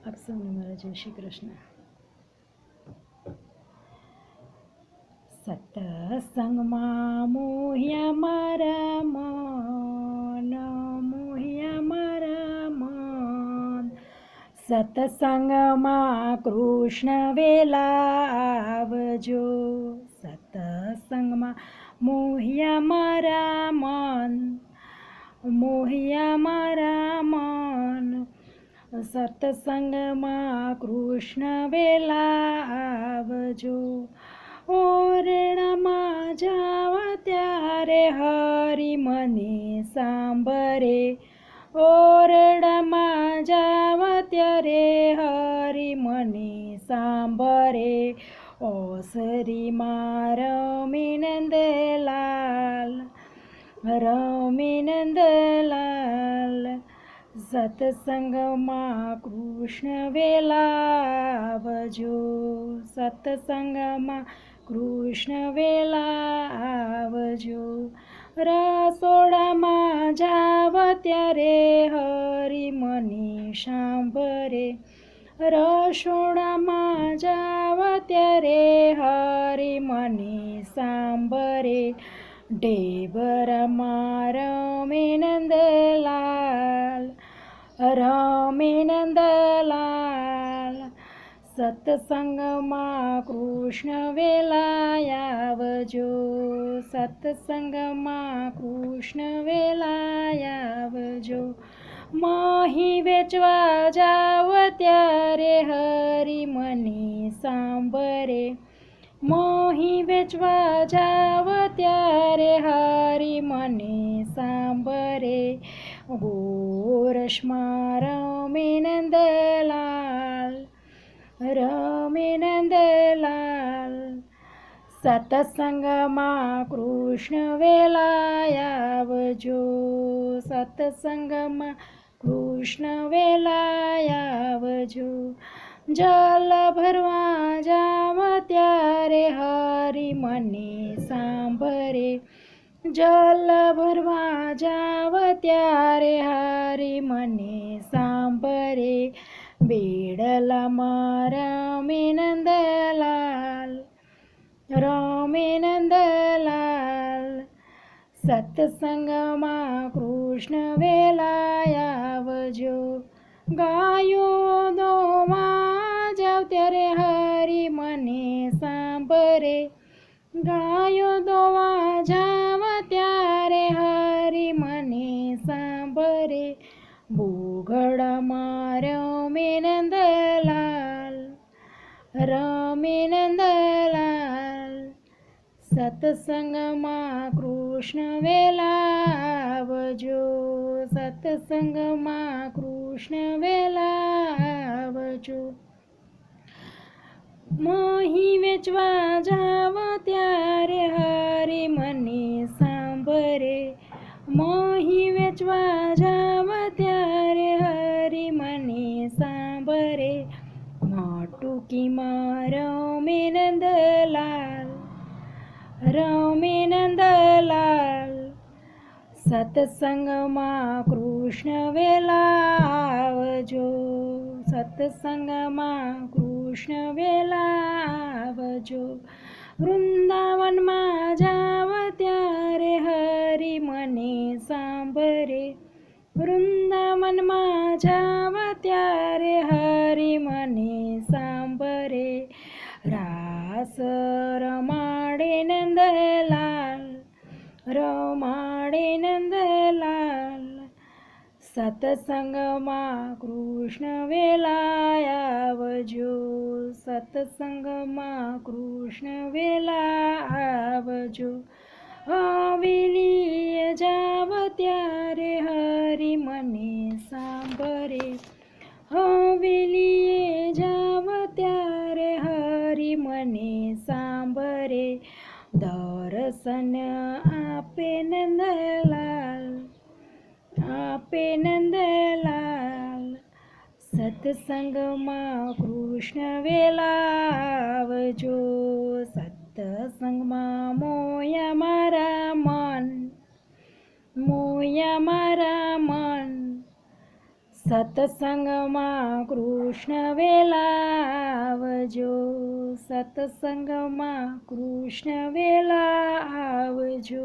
આપ સૌને મારા જય શ્રી કૃષ્ણ. સત્સંગમાં મોહ્યા મારા મન, મોહ્યા મારા મન. સત્સંગમાં કૃષ્ણ વેલા આવજો. સત્સંગમાં મોહ્યા મારા મન, મોહ્યા મારા મન. સત્સંગમાં કૃષ્ણ વેલા આવજો. ઓરડામાં જાવ ત્યારે હરી મને સાંભરે. ઓરડામાં જાવ ત્યારે હરી મને સાંભરે. ઓસરીમાં રમી નંદલાલ, રમી નંદલાલ. સત્સંગમાં કૃષ્ણ વેલા આવજો. સત્સંગમાં કૃષ્ણ વેલા આવજો. રસોડામાં જાવ ત્યારે હરી મને સાંભરે. રસોડામાં જાવ ત્યારે હરી મને સાંભરે. ઢેબરમાં રમે નંદલાલ, રમે નંદલાલ. સત્સંગમાં કૃષ્ણ વેલા આવજો. સત્સંગમાં કૃષ્ણ વેલા આવજો. મહી વેચવા જાવ ત્યારે હરી મને સાંભરે. મહી વેચવા જાવ ત્યારે હરી મને સાંભરે. ગોરસમાં રમે નંદલાલ, રમે નંદલાલ. સત્સંગમાં કૃષ્ણ વેલા આવજો. સત્સંગમાં કૃષ્ણ વેલા આવજો. જલ ભરવા જાવ ત્યારે હરી મને સાંભરે. જલ ભરવા જાવ ત્યારે હરી મને સાંભરે. બેડલામાં રમે નંદલાલ, રમે નંદલાલ. સત્સંગમાં કૃષ્ણ વેલા આવજો. ગાયો દોવા જાવ ત્યારે હરી મને સાંભરે. ગાયો દોવા જાવ ત્યારે હરી મને સાંભરે. બોઘડમાં રમે નંદલાલ, રમે નંદલાલ. સત્સંગમાં કૃષ્ણ વેલા આવજો. સત્સંગમાં કૃષ્ણ વેલા આવજો. મહી વેચવા જાવ ત્યારે હરી મને સાંભરે. મહી વેચવા જાવ ત્યારે હરી મને સાંભરે. માટુકીમાં રમે નંદલાલ, રમે નંદલાલ. સત્સંગમાં કૃષ્ણ વેલા આવજો. સત્સંગમાં કૃષ્ણ વેલા આવજો. વૃંદાવનમાં જાવ ત્યારે હરી મને સાંભરે. વૃંદાવનમાં જાવ ત્યારે હરી મને સાંભરે. રાસ રમાડે નંદલાલ, રમાડે નંદલાલ. સત્સંગમાં કૃષ્ણ વેલા આવજો. સત્સંગમાં કૃષ્ણ વેલા આવજો. હવેલીએ જાવ ત્યારે હરી મને સાંભરે. હવેલીએ જાવ ત્યારે હરી મને સાંભરે. દર્શન આપે નંદલાલ, આપે નંદલાલ. સત્સંગમાં કૃષ્ણ વેલા આવજો. સત્સંગમાં મોયા મારા મન, મોયા મારા મન. સત્સંગમાં કૃષ્ણ વેલાવજો, સત્સંગમાં કૃષ્ણ વેલાવજો.